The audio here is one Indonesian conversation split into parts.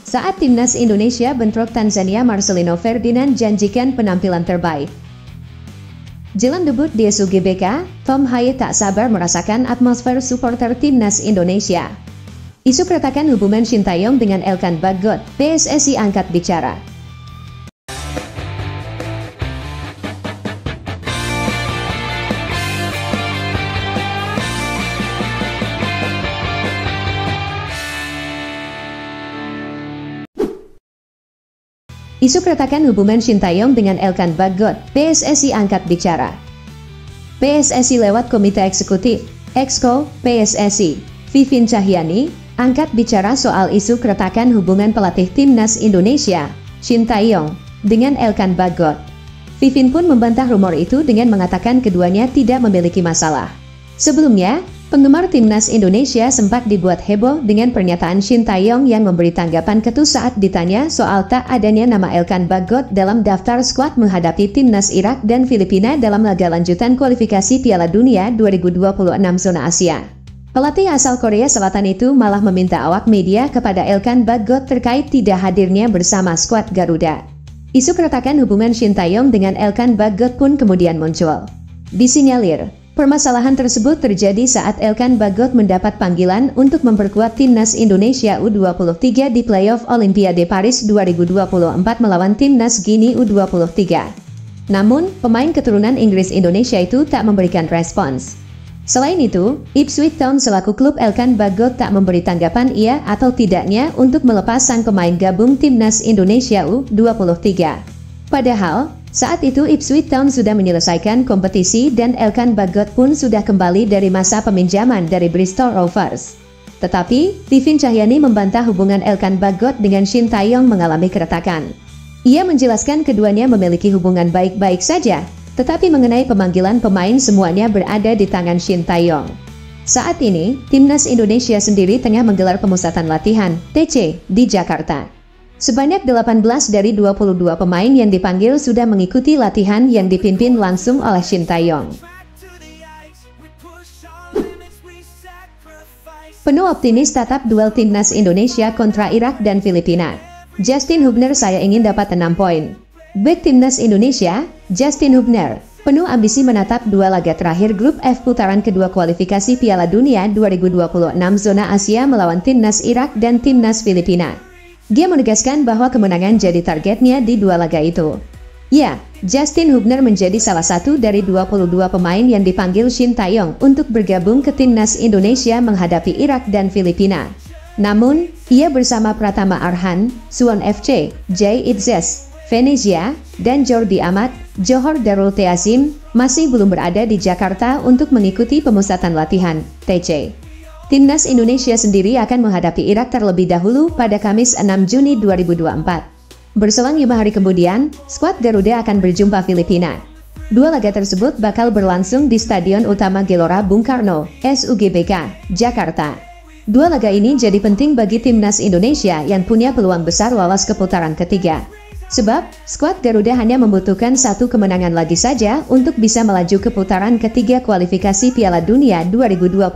Saat timnas Indonesia bentrok Tanzania, Marcelino Ferdinand janjikan penampilan terbaik. Jelang debut di SUGBK, Tom Haye tak sabar merasakan atmosfer supporter timnas Indonesia. Isu keretakan hubungan Shin Tae-yong dengan Elkan Bagot, PSSI angkat bicara. Isu keretakan hubungan Shin Tae-yong dengan Elkan Bagot, PSSI angkat bicara. PSSI lewat Komite Eksekutif, Exco, PSSI, Vivin Cahyani, angkat bicara soal isu keretakan hubungan pelatih timnas Indonesia, Shin Tae-yong, dengan Elkan Bagot. Vivin pun membantah rumor itu dengan mengatakan keduanya tidak memiliki masalah. Sebelumnya, penggemar timnas Indonesia sempat dibuat heboh dengan pernyataan Shin Tae-yong yang memberi tanggapan ketus saat ditanya soal tak adanya nama Elkan Bagot dalam daftar skuad menghadapi timnas Irak dan Filipina dalam laga lanjutan kualifikasi Piala Dunia 2026 zona Asia. Pelatih asal Korea Selatan itu malah meminta awak media kepada Elkan Bagot terkait tidak hadirnya bersama skuad Garuda. Isu keretakan hubungan Shin Tae-yong dengan Elkan Bagot pun kemudian muncul. Disinyalir, permasalahan tersebut terjadi saat Elkan Bagot mendapat panggilan untuk memperkuat timnas Indonesia U23 di playoff Olimpiade Paris 2024 melawan timnas Guinea U23. Namun, pemain keturunan Inggris Indonesia itu tak memberikan respons. Selain itu, Ipswich Town selaku klub Elkan Bagot tak memberi tanggapan iya atau tidaknya untuk melepas sang pemain gabung timnas Indonesia U23. Padahal, saat itu Ipswich Town sudah menyelesaikan kompetisi dan Elkan Bagot pun sudah kembali dari masa peminjaman dari Bristol Rovers. Tetapi, Vivin Cahyani membantah hubungan Elkan Bagot dengan Shin Tae-yong mengalami keretakan. Ia menjelaskan keduanya memiliki hubungan baik-baik saja, tetapi mengenai pemanggilan pemain semuanya berada di tangan Shin Tae-yong. Saat ini, timnas Indonesia sendiri tengah menggelar pemusatan latihan, TC, di Jakarta. Sebanyak 18 dari 22 pemain yang dipanggil sudah mengikuti latihan yang dipimpin langsung oleh Shin Tae-yong. Penuh optimis tatap duel timnas Indonesia kontra Irak dan Filipina. Justin Hubner, saya ingin dapat 6 poin. Bek timnas Indonesia, Justin Hubner, penuh ambisi menatap dua laga terakhir grup F putaran kedua kualifikasi Piala Dunia 2026 zona Asia melawan timnas Irak dan timnas Filipina. Dia menegaskan bahwa kemenangan jadi targetnya di dua laga itu. Ya, Justin Hubner menjadi salah satu dari 22 pemain yang dipanggil Shin Tae-yong untuk bergabung ke timnas Indonesia menghadapi Irak dan Filipina. Namun, ia bersama Pratama Arhan, Suwon FC, Jay Itzes, Venezia, dan Jordi Amat, Johor Darul Teazim, masih belum berada di Jakarta untuk mengikuti pemusatan latihan, TC. Timnas Indonesia sendiri akan menghadapi Irak terlebih dahulu pada Kamis 6 Juni 2024. Berselang 5 hari kemudian, skuad Garuda akan berjumpa Filipina. Dua laga tersebut bakal berlangsung di Stadion Utama Gelora Bung Karno, SUGBK, Jakarta. Dua laga ini jadi penting bagi timnas Indonesia yang punya peluang besar lolos ke putaran ketiga. Sebab, skuad Garuda hanya membutuhkan satu kemenangan lagi saja untuk bisa melaju ke putaran ketiga kualifikasi Piala Dunia 2026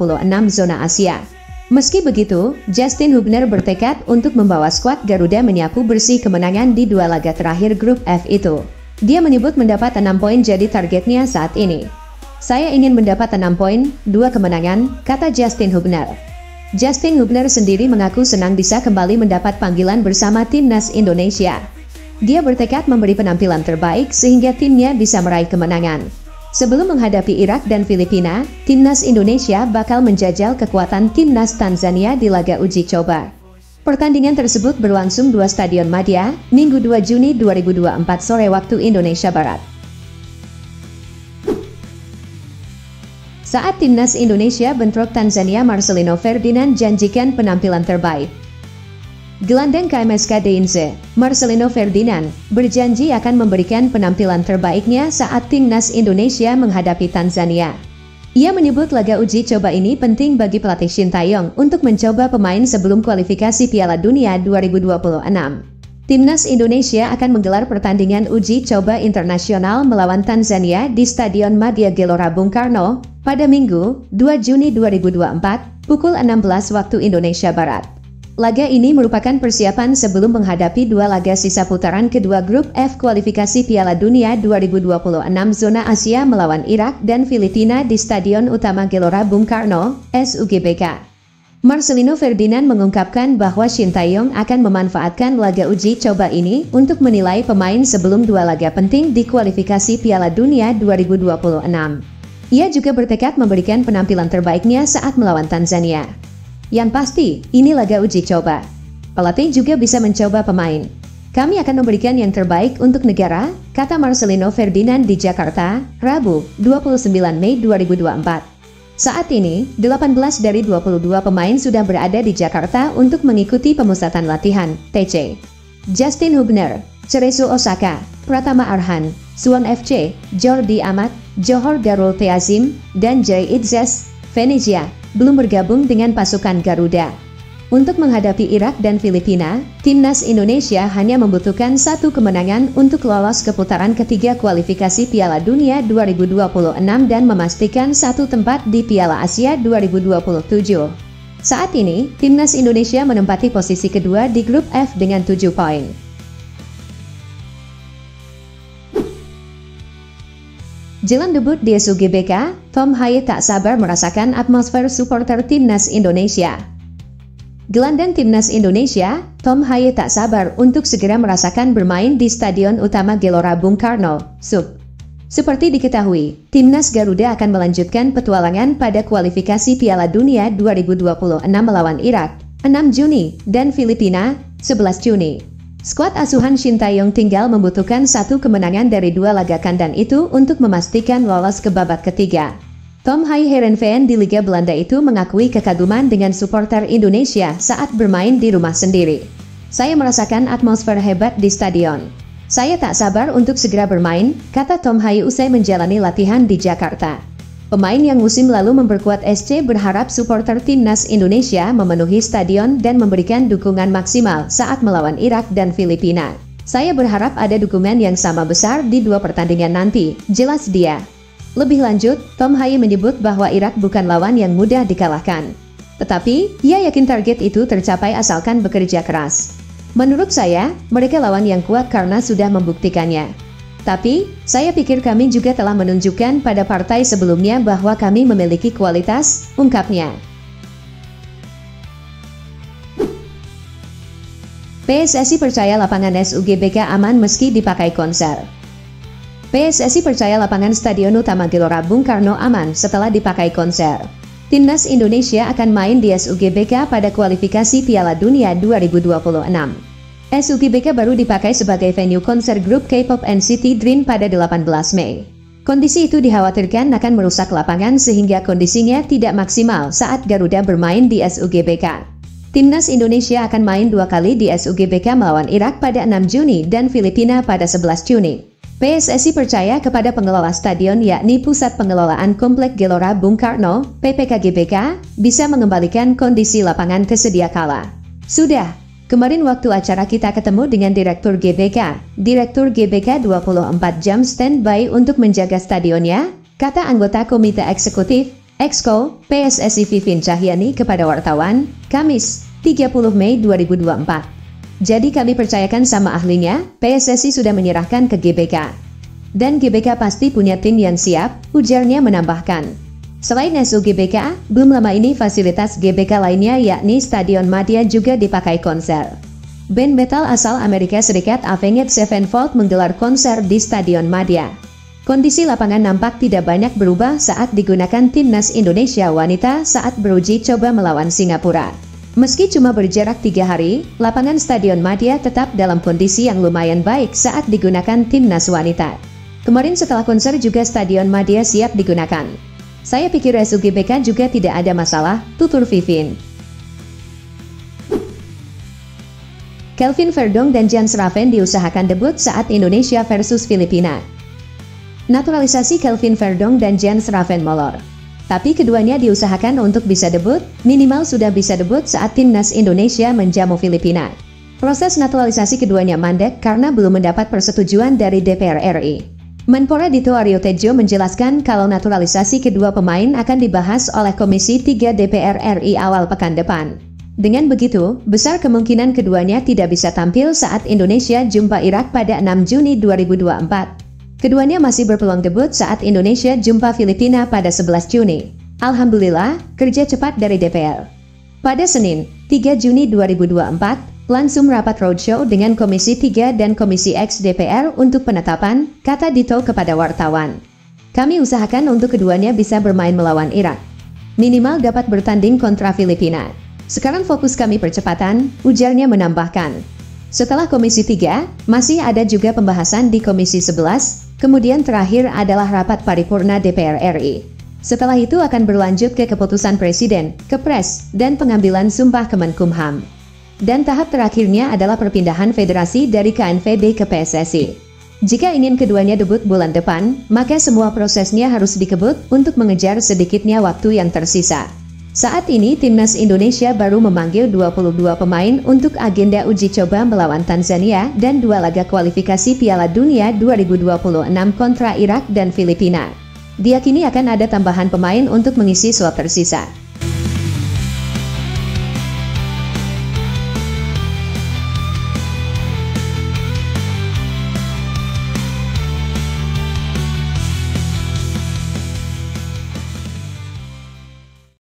zona Asia. Meski begitu, Justin Hubner bertekad untuk membawa skuad Garuda menyapu bersih kemenangan di dua laga terakhir grup F itu. Dia menyebut mendapat 6 poin jadi targetnya saat ini. Saya ingin mendapat 6 poin, 2 kemenangan, kata Justin Hubner. Justin Hubner sendiri mengaku senang bisa kembali mendapat panggilan bersama timnas Indonesia. Dia bertekad memberi penampilan terbaik sehingga timnya bisa meraih kemenangan. Sebelum menghadapi Irak dan Filipina, timnas Indonesia bakal menjajal kekuatan timnas Tanzania di laga uji coba. Pertandingan tersebut berlangsung di Stadion Madia, Minggu 2 Juni 2024 sore waktu Indonesia Barat. Saat timnas Indonesia bentrok Tanzania, Marcelino Ferdinand janjikan penampilan terbaik. Gelandang KMSK Deinze, Marcelino Ferdinand, berjanji akan memberikan penampilan terbaiknya saat timnas Indonesia menghadapi Tanzania. Ia menyebut laga uji coba ini penting bagi pelatih Shin Tae-yong untuk mencoba pemain sebelum kualifikasi Piala Dunia 2026. Timnas Indonesia akan menggelar pertandingan uji coba internasional melawan Tanzania di Stadion Madia Gelora Bung Karno pada Minggu, 2 Juni 2024, pukul 16 waktu Indonesia Barat. Laga ini merupakan persiapan sebelum menghadapi dua laga sisa putaran kedua grup F kualifikasi Piala Dunia 2026 zona Asia melawan Irak dan Filipina di Stadion Utama Gelora Bung Karno, SUGBK. Marcelino Ferdinand mengungkapkan bahwa Shin Tae-yong akan memanfaatkan laga uji coba ini untuk menilai pemain sebelum dua laga penting di kualifikasi Piala Dunia 2026. Ia juga bertekad memberikan penampilan terbaiknya saat melawan Tanzania. Yang pasti, ini laga uji coba. Pelatih juga bisa mencoba pemain. Kami akan memberikan yang terbaik untuk negara, kata Marcelino Ferdinand di Jakarta, Rabu, 29 Mei 2024. Saat ini, 18 dari 22 pemain sudah berada di Jakarta untuk mengikuti pemusatan latihan, TC. Justin Hubner, Cerezo Osaka, Pratama Arhan, Suwon FC, Jordi Amat, Johor Darul Teazim, dan Jay Itzes, Venezia, belum bergabung dengan pasukan Garuda. Untuk menghadapi Irak dan Filipina, timnas Indonesia hanya membutuhkan satu kemenangan untuk lolos ke putaran ketiga kualifikasi Piala Dunia 2026 dan memastikan satu tempat di Piala Asia 2027. Saat ini, timnas Indonesia menempati posisi kedua di grup F dengan 7 poin. Jelang debut di SUGBK, Tom Haye tak sabar merasakan atmosfer supporter timnas Indonesia. Gelandang timnas Indonesia, Tom Haye tak sabar untuk segera merasakan bermain di Stadion Utama Gelora Bung Karno, SUG. Seperti diketahui, timnas Garuda akan melanjutkan petualangan pada kualifikasi Piala Dunia 2026 melawan Irak, 6 Juni, dan Filipina, 11 Juni. Skuad asuhan Shin Tae-yong tinggal membutuhkan satu kemenangan dari dua laga kandang itu untuk memastikan lolos ke babak ketiga. Tom Haye Heerenveen di Liga Belanda itu mengakui kekaguman dengan supporter Indonesia saat bermain di rumah sendiri. Saya merasakan atmosfer hebat di stadion. Saya tak sabar untuk segera bermain, kata Tom Haye usai menjalani latihan di Jakarta. Pemain yang musim lalu memperkuat SC berharap supporter timnas Indonesia memenuhi stadion dan memberikan dukungan maksimal saat melawan Irak dan Filipina. Saya berharap ada dukungan yang sama besar di dua pertandingan nanti, jelas dia. Lebih lanjut, Tom Haye menyebut bahwa Irak bukan lawan yang mudah dikalahkan. Tetapi, ia yakin target itu tercapai asalkan bekerja keras. Menurut saya, mereka lawan yang kuat karena sudah membuktikannya. Tapi, saya pikir kami juga telah menunjukkan pada partai sebelumnya bahwa kami memiliki kualitas, ungkapnya. PSSI percaya lapangan SUGBK aman meski dipakai konser. PSSI percaya lapangan Stadion Utama Gelora Bung Karno aman setelah dipakai konser. Timnas Indonesia akan main di SUGBK pada kualifikasi Piala Dunia 2026. SUGBK baru dipakai sebagai venue konser grup K-pop NCT Dream pada 18 Mei. Kondisi itu dikhawatirkan akan merusak lapangan sehingga kondisinya tidak maksimal saat Garuda bermain di SUGBK. Timnas Indonesia akan main dua kali di SUGBK melawan Irak pada 6 Juni dan Filipina pada 11 Juni. PSSI percaya kepada pengelola stadion yakni Pusat Pengelolaan Komplek Gelora Bung Karno, PPKGBK, bisa mengembalikan kondisi lapangan ke sedia kala. Sudah. Kemarin waktu acara kita ketemu dengan Direktur GBK 24 jam standby untuk menjaga stadionnya, kata anggota Komite Eksekutif, Exco, PSSI Vivin Cahyani kepada wartawan, Kamis, 30 Mei 2024. Jadi kami percayakan sama ahlinya, PSSI sudah menyerahkan ke GBK. Dan GBK pasti punya tim yang siap, ujarnya menambahkan. Selain SUGBK, belum lama ini fasilitas GBK lainnya yakni Stadion Madia juga dipakai konser. Band metal asal Amerika Serikat Avenged Sevenfold menggelar konser di Stadion Madia. Kondisi lapangan nampak tidak banyak berubah saat digunakan timnas Indonesia wanita saat beruji coba melawan Singapura. Meski cuma berjarak 3 hari, lapangan Stadion Madia tetap dalam kondisi yang lumayan baik saat digunakan timnas wanita. Kemarin setelah konser juga Stadion Madia siap digunakan. Saya pikir SUGBK juga tidak ada masalah, tutur Vivin. Kelvin Verdong dan Jan Schraven diusahakan debut saat Indonesia versus Filipina. Naturalisasi Kelvin Verdong dan Jan Schraven molor. Tapi keduanya diusahakan untuk bisa debut, minimal sudah bisa debut saat timnas Indonesia menjamu Filipina. Proses naturalisasi keduanya mandek karena belum mendapat persetujuan dari DPR RI. Menpora Dito Aryo Tejo menjelaskan kalau naturalisasi kedua pemain akan dibahas oleh Komisi 3 DPR RI awal pekan depan. Dengan begitu, besar kemungkinan keduanya tidak bisa tampil saat Indonesia jumpa Irak pada 6 Juni 2024. Keduanya masih berpeluang debut saat Indonesia jumpa Filipina pada 11 Juni. Alhamdulillah, kerja cepat dari DPR. Pada Senin, 3 Juni 2024, langsung rapat roadshow dengan Komisi 3 dan Komisi X DPR untuk penetapan, kata Dito kepada wartawan. Kami usahakan untuk keduanya bisa bermain melawan Irak. Minimal dapat bertanding kontra Filipina. Sekarang fokus kami percepatan, ujarnya menambahkan. Setelah Komisi 3, masih ada juga pembahasan di Komisi 11, kemudian terakhir adalah rapat paripurna DPR RI. Setelah itu akan berlanjut ke keputusan Presiden, Kepres, dan pengambilan sumpah Kemenkumham. Dan tahap terakhirnya adalah perpindahan federasi dari KNVB ke PSSI. Jika ingin keduanya debut bulan depan, maka semua prosesnya harus dikebut untuk mengejar sedikitnya waktu yang tersisa. Saat ini Timnas Indonesia baru memanggil 22 pemain untuk agenda uji coba melawan Tanzania dan 2 laga kualifikasi Piala Dunia 2026 kontra Irak dan Filipina. Diyakini akan ada tambahan pemain untuk mengisi slot tersisa.